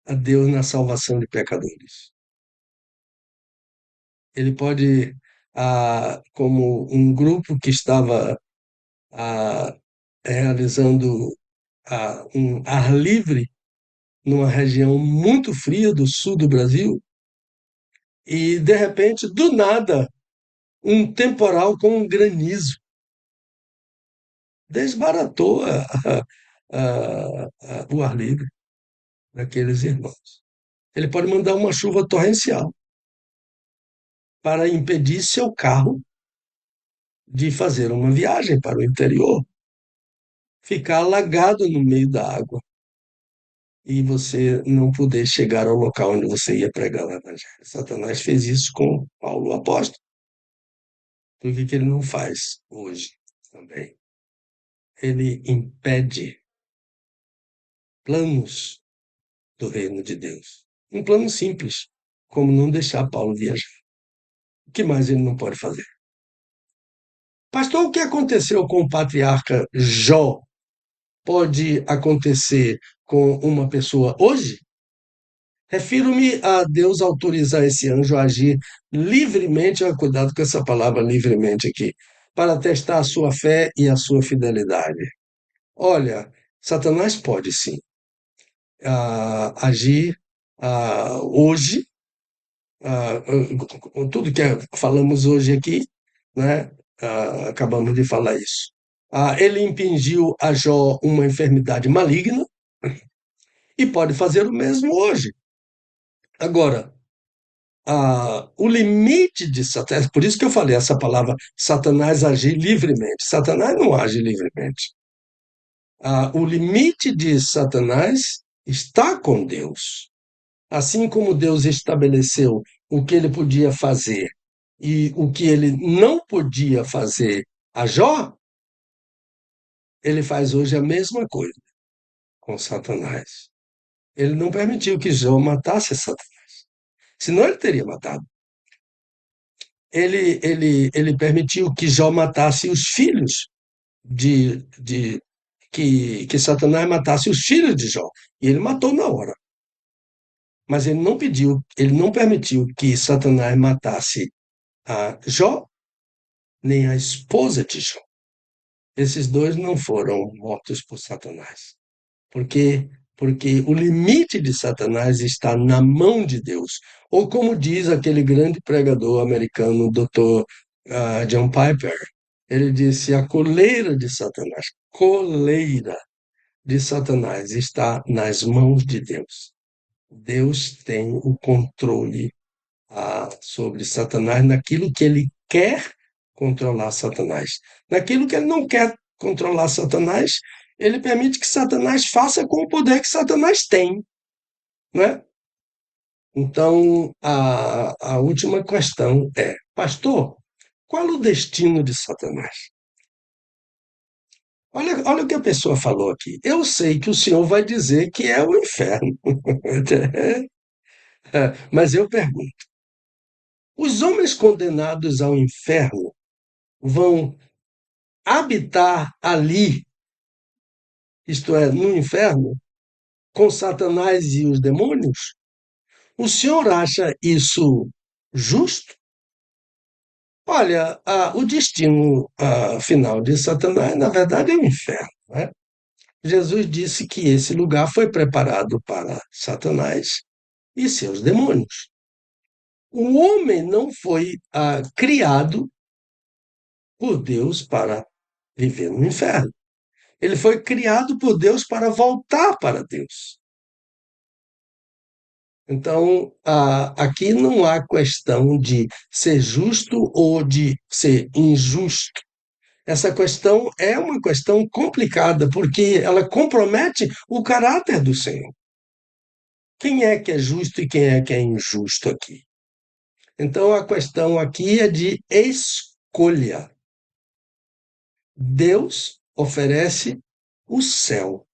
a Deus na salvação de pecadores. Ele pode, como um grupo que estava realizando um ar livre numa região muito fria do sul do Brasil, e de repente, do nada, um temporal com um granizo desbaratou o ar livre daqueles irmãos. Ele pode mandar uma chuva torrencial para impedir seu carro de fazer uma viagem para o interior, ficar alagado no meio da água e você não poder chegar ao local onde você ia pregar o evangelho. Satanás fez isso com Paulo, o apóstolo. Por que ele não faz hoje também? Ele impede planos do reino de Deus. Um plano simples, como não deixar Paulo viajar. O que mais ele não pode fazer? Pastor, o que aconteceu com o patriarca Jó pode acontecer com uma pessoa hoje? Refiro-me a Deus autorizar esse anjo a agir livremente, cuidado com essa palavra livremente aqui, para testar a sua fé e a sua fidelidade. Olha, Satanás pode sim agir hoje, tudo que falamos hoje aqui, né? Acabamos de falar isso. Ele impingiu a Jó uma enfermidade maligna e pode fazer o mesmo hoje. Agora, o limite de Satanás, por isso que eu falei essa palavra, Satanás agir livremente. Satanás não age livremente. O limite de Satanás está com Deus. Assim como Deus estabeleceu o que ele podia fazer e o que ele não podia fazer a Jó, ele faz hoje a mesma coisa com Satanás. Ele não permitiu que Jó matasse Satanás, senão ele teria matado. Ele permitiu que Jó matasse os filhos que Satanás matasse os filhos de Jó. E ele matou na hora. Mas ele não permitiu que Satanás matasse a Jó, nem a esposa de Jó. Esses dois não foram mortos por Satanás. Porque o limite de Satanás está na mão de Deus. Ou como diz aquele grande pregador americano, Dr. John Piper, ele disse: a coleira de Satanás está nas mãos de Deus. Deus tem o controle sobre Satanás naquilo que ele quer controlar Satanás. Naquilo que ele não quer controlar Satanás, ele permite que Satanás faça com o poder que Satanás tem, né? Então, a última questão é: pastor, qual o destino de Satanás? Olha o que a pessoa falou aqui. Eu sei que o senhor vai dizer que é o inferno. Mas eu pergunto: os homens condenados ao inferno vão habitar ali, isto é, no inferno, com Satanás e os demônios? O senhor acha isso justo? Olha, o destino final de Satanás, na verdade, é o inferno, né? Jesus disse que esse lugar foi preparado para Satanás e seus demônios. O homem não foi criado por Deus para viver no inferno. Ele foi criado por Deus para voltar para Deus. Então, aqui não há questão de ser justo ou de ser injusto. Essa questão é uma questão complicada, porque ela compromete o caráter do Senhor, quem é que é justo e quem é injusto aqui? Então, a questão aqui é de escolha. Deus oferece o céu,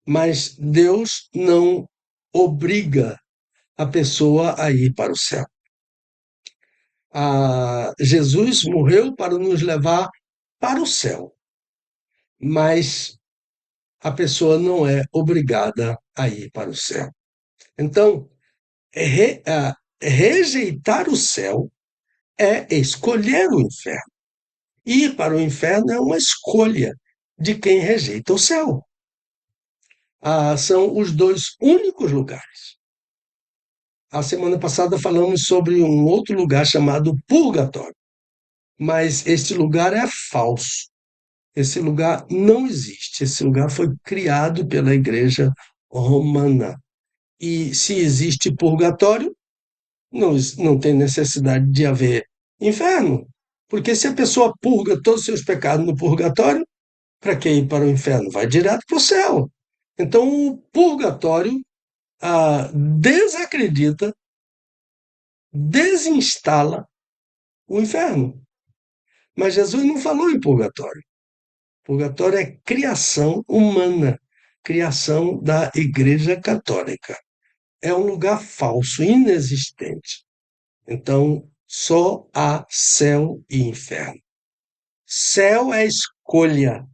mas Deus não obriga a pessoa a ir para o céu. Jesus morreu para nos levar para o céu, mas a pessoa não é obrigada a ir para o céu. Então, rejeitar o céu é escolher o inferno. Ir para o inferno é uma escolha de quem rejeita o céu. São os dois únicos lugares. A semana passada falamos sobre um outro lugar chamado purgatório, mas este lugar é falso. Esse lugar não existe. Esse lugar foi criado pela Igreja Romana. E se existe purgatório, não tem necessidade de haver inferno. Porque se a pessoa purga todos os seus pecados no purgatório, para que ir para o inferno? Vai direto para o céu. Então, o purgatório desacredita, desinstala o inferno. Mas Jesus não falou em purgatório. Purgatório é criação humana, criação da Igreja Católica. É um lugar falso, inexistente. Então, só há céu e inferno. Céu é escolha.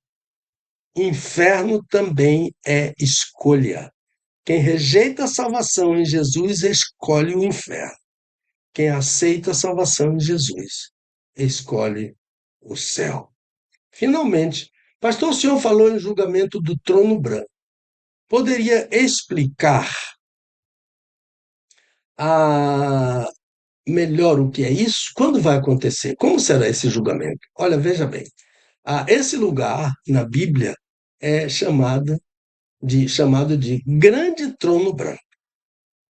Inferno também é escolha. Quem rejeita a salvação em Jesus escolhe o inferno. Quem aceita a salvação em Jesus escolhe o céu. Finalmente, pastor, o senhor falou em julgamento do trono branco. Poderia explicar melhor o que é isso? Quando vai acontecer? Como será esse julgamento? Olha, veja bem. Esse lugar na Bíblia é chamado de grande trono branco.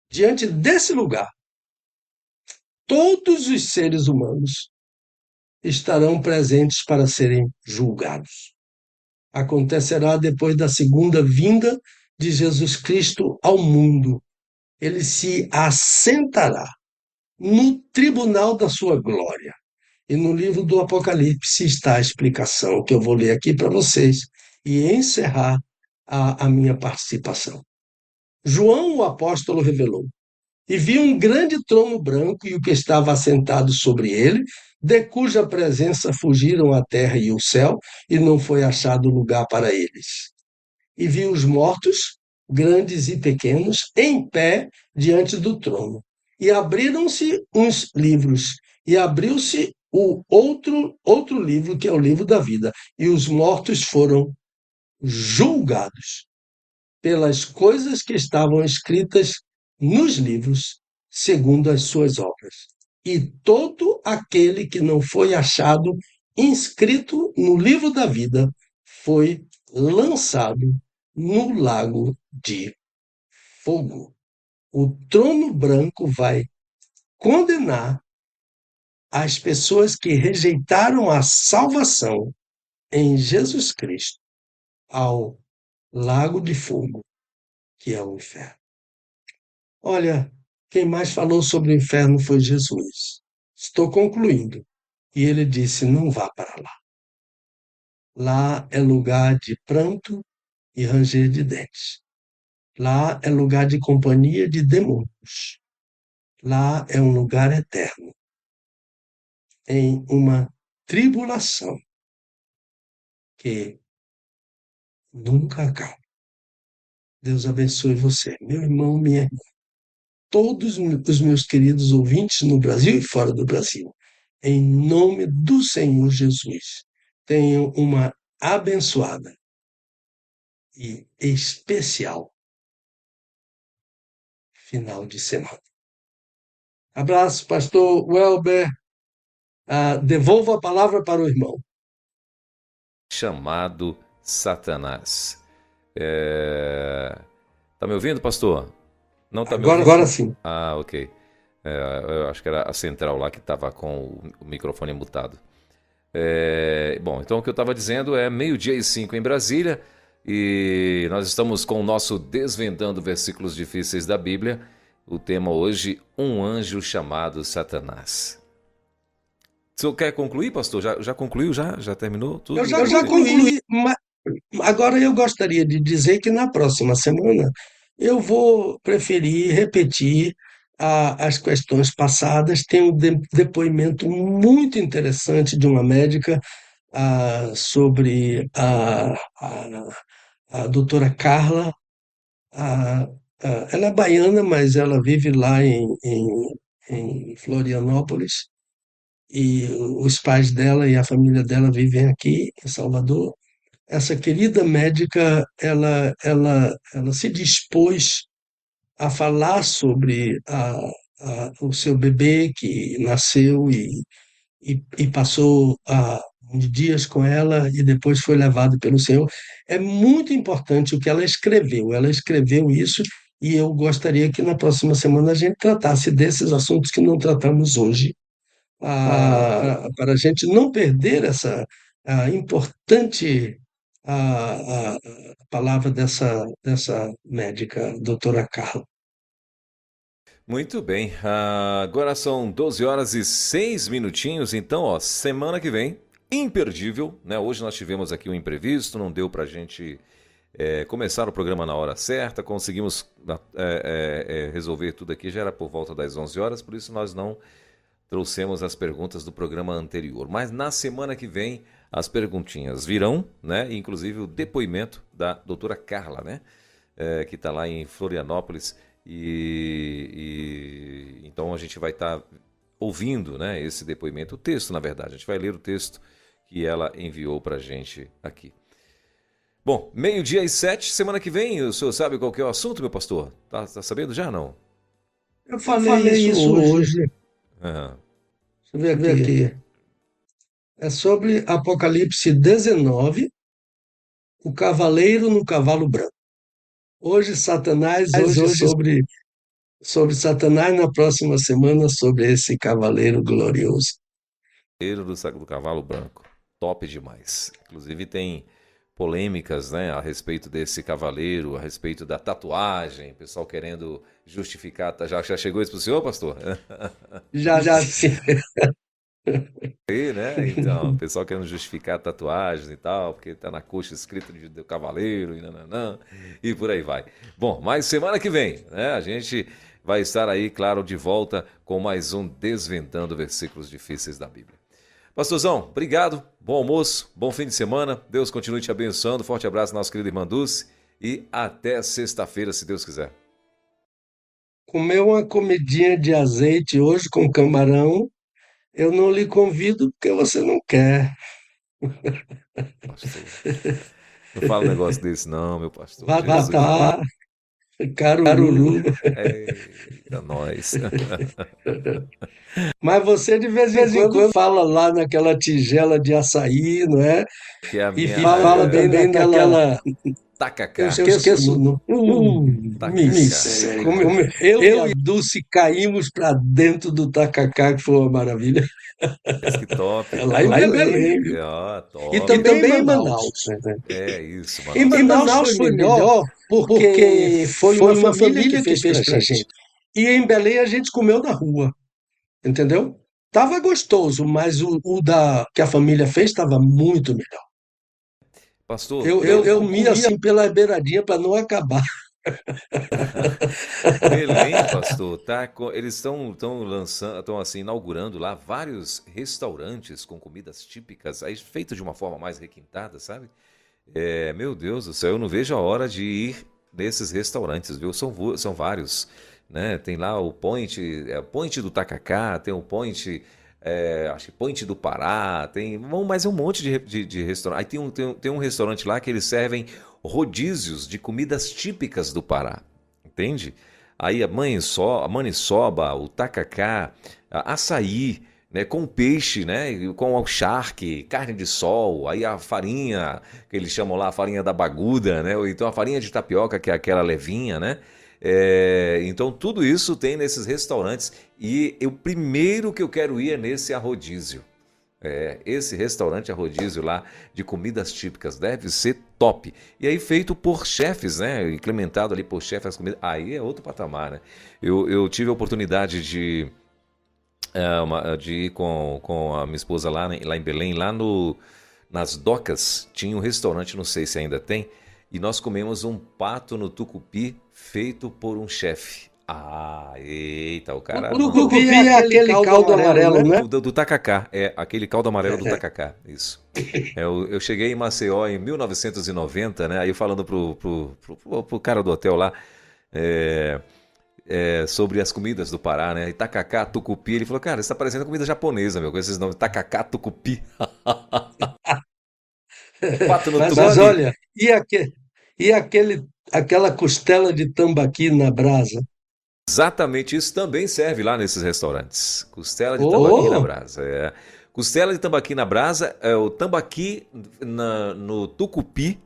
Diante desse lugar, todos os seres humanos estarão presentes para serem julgados. Acontecerá depois da segunda vinda de Jesus Cristo ao mundo. Ele se assentará no tribunal da sua glória. E no livro do Apocalipse está a explicação que eu vou ler aqui para vocês e encerrar a minha participação. João, o apóstolo, revelou: e vi um grande trono branco e o que estava assentado sobre ele, de cuja presença fugiram a terra e o céu, e não foi achado lugar para eles. E vi os mortos, grandes e pequenos, em pé diante do trono. E abriram-se uns livros, e abriu-se o outro livro, que é o livro da vida, e os mortos foram julgados pelas coisas que estavam escritas nos livros, segundo as suas obras. E todo aquele que não foi achado inscrito no livro da vida foi lançado no lago de fogo. O trono branco vai condenar as pessoas que rejeitaram a salvação em Jesus Cristo ao lago de fogo, que é o inferno. Olha, quem mais falou sobre o inferno foi Jesus. Estou concluindo. E ele disse: não vá para lá. Lá é lugar de pranto e ranger de dentes. Lá é lugar de companhia de demônios. Lá é um lugar eterno, em uma tribulação que nunca acaba. Deus abençoe você, meu irmão, minha irmã. Todos os meus queridos ouvintes no Brasil e fora do Brasil. Em nome do Senhor Jesus, tenham uma abençoada e especial final de semana. Abraço, pastor Welber. Devolvo a palavra para o irmão. Chamado Satanás. Tá me ouvindo, pastor? Não tá me ouvindo? Agora sim. Ok. Eu acho que era a central lá que estava com o microfone mutado. Bom, então o que eu estava dizendo é 12:05 em Brasília E nós estamos com o nosso Desvendando Versículos Difíceis da Bíblia. O tema hoje, um anjo chamado Satanás. O senhor quer concluir, pastor? Já concluiu? Já terminou tudo? Eu já concluí, mas agora eu gostaria de dizer que na próxima semana eu vou preferir repetir as questões passadas. Tem um depoimento muito interessante de uma médica sobre a doutora Carla. a- Ela é baiana, mas ela vive lá em Florianópolis, e os pais dela e a família dela vivem aqui em Salvador. Essa querida médica, ela se dispôs a falar sobre o seu bebê que nasceu e passou uns dias com ela e depois foi levado pelo Senhor. É muito importante o que ela escreveu. Ela escreveu isso e eu gostaria que na próxima semana a gente tratasse desses assuntos que não tratamos hoje, para a gente não perder essa importante a palavra dessa médica, doutora Carla. Muito bem, agora são 12 horas e 6 minutinhos, então, ó, semana que vem, imperdível, né? Hoje nós tivemos aqui um imprevisto, não deu pra gente começar o programa na hora certa, conseguimos resolver tudo aqui, já era por volta das 11 horas, por isso nós não trouxemos as perguntas do programa anterior. Mas na semana que vem as perguntinhas virão, né? Inclusive o depoimento da doutora Carla, né? Que está lá em Florianópolis. Então a gente vai estar ouvindo, né, esse depoimento, o texto, na verdade. A gente vai ler o texto que ela enviou para a gente aqui. Bom, 12:07, semana que vem, o senhor sabe qual que é o assunto, meu pastor? Tá sabendo já, não? Eu falei isso hoje. Aham. Deixa eu ver aqui. É sobre Apocalipse 19, o cavaleiro no cavalo branco. Hoje Satanás, hoje sobre Satanás, na próxima semana sobre esse cavaleiro glorioso. Do Cavalo Branco. Top demais. Inclusive tem polêmicas, né, a respeito desse cavaleiro, a respeito da tatuagem, pessoal querendo justificar. Já chegou isso pro senhor, pastor? Já sim. E, né? Então, o pessoal querendo justificar tatuagens e tal, porque tá na coxa escrito de cavaleiro e nananã, e por aí vai. Bom, mas semana que vem, né, a gente vai estar aí, claro, de volta com mais um Desvendando Versículos Difíceis da Bíblia. Pastorzão, obrigado, bom almoço, bom fim de semana, Deus continue te abençoando, forte abraço, nossa querida irmã Dulce, e até sexta-feira, se Deus quiser. Comeu uma comidinha de azeite hoje com camarão. Eu não lhe convido porque você não quer. Pastor, não fala um negócio desse não, meu pastor. Jesus. Vatapá, caruru. Eita, nós. Mas você de vez em quando fala lá naquela tigela de açaí, não é? Que é a E minha fala também naquela. tacacá. Eu esqueço o nome. Tacacá. Eu e a Dulce caímos para dentro do tacacá, que foi uma maravilha. Mas que top. É lá em Belém, viu? Top. E também em Manaus. É isso, Em Manaus. Manaus foi melhor porque foi uma família que fez pra gente. E em Belém a gente comeu na rua, entendeu? Tava gostoso, mas que a família fez estava muito melhor. Pastor, Eu comia assim pela beiradinha para não acabar. Belém, pastor, eles estão lançando, estão assim inaugurando lá vários restaurantes com comidas típicas, aí feito de uma forma mais requintada, sabe? Meu Deus do céu, eu não vejo a hora de ir nesses restaurantes, viu? São vários, né? Tem lá o Point do Tacacá, tem o Point, acho que Point do Pará, mas é um monte de restaurante. Aí tem um restaurante lá que eles servem rodízios de comidas típicas do Pará, entende? Aí a maniçoba, o tacacá, açaí, né, com peixe, né, com o charque, carne de sol, aí a farinha, que eles chamam lá a farinha da baguda, né, ou então a farinha de tapioca, que é aquela levinha, né? Então tudo isso tem nesses restaurantes e o primeiro que eu quero ir é nesse a rodízio. Esse restaurante a rodízio lá de comidas típicas deve ser top. E aí feito por chefes, né? Implementado ali por chefes as comidas. Aí é outro patamar, né? Eu tive a oportunidade de ir com a minha esposa lá em Belém, nas Docas, tinha um restaurante, não sei se ainda tem, e nós comemos um pato no tucupi feito por um chefe. Eita, o cara... O tucupi é aquele caldo amarelo, né? Do tacacá, aquele caldo amarelo do tacacá, isso. Eu cheguei em Maceió em 1990, né? Aí falando pro cara do hotel lá, sobre as comidas do Pará, né? Tacacá, tucupi, ele falou, cara, isso tá parecendo comida japonesa, meu, com esses nomes, tacacá, tucupi. Pato no tucupi. Mas olha, aquela costela de tambaqui na brasa? Exatamente, isso também serve lá nesses restaurantes. Costela de tambaqui na brasa. Costela de tambaqui na brasa, o tambaqui no tucupi,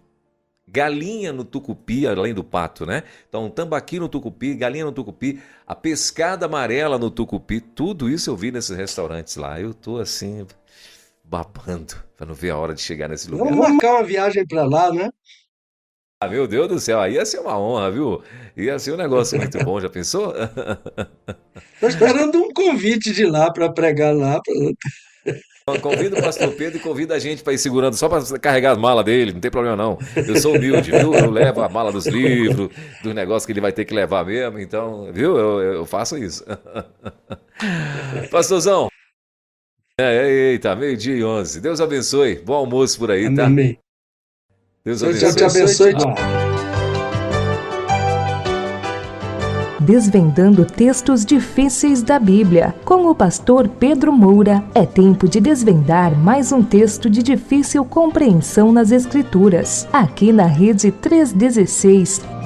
galinha no tucupi, além do pato, né? Então, tambaqui no tucupi, galinha no tucupi, a pescada amarela no tucupi, tudo isso eu vi nesses restaurantes lá. Eu tô assim, babando, para não ver a hora de chegar nesse lugar. Vamos marcar uma viagem para lá, né? Meu Deus do céu, aí ia ser uma honra, viu? Ia ser um negócio muito bom, já pensou? Estou esperando um convite de lá para pregar lá. Convida o pastor Pedro e convida a gente para ir segurando, só para carregar as malas dele, não tem problema não. Eu sou humilde, viu? Eu levo a mala dos livros, dos negócios que ele vai ter que levar mesmo, então, viu? Eu faço isso. Pastorzão. Eita, 12:11. Deus abençoe. Bom almoço por aí, tá? Amém. Deus Deus te abençoe. Desvendando textos difíceis da Bíblia. Com o pastor Pedro Moura, é tempo de desvendar mais um texto de difícil compreensão nas Escrituras. Aqui na Rede 316.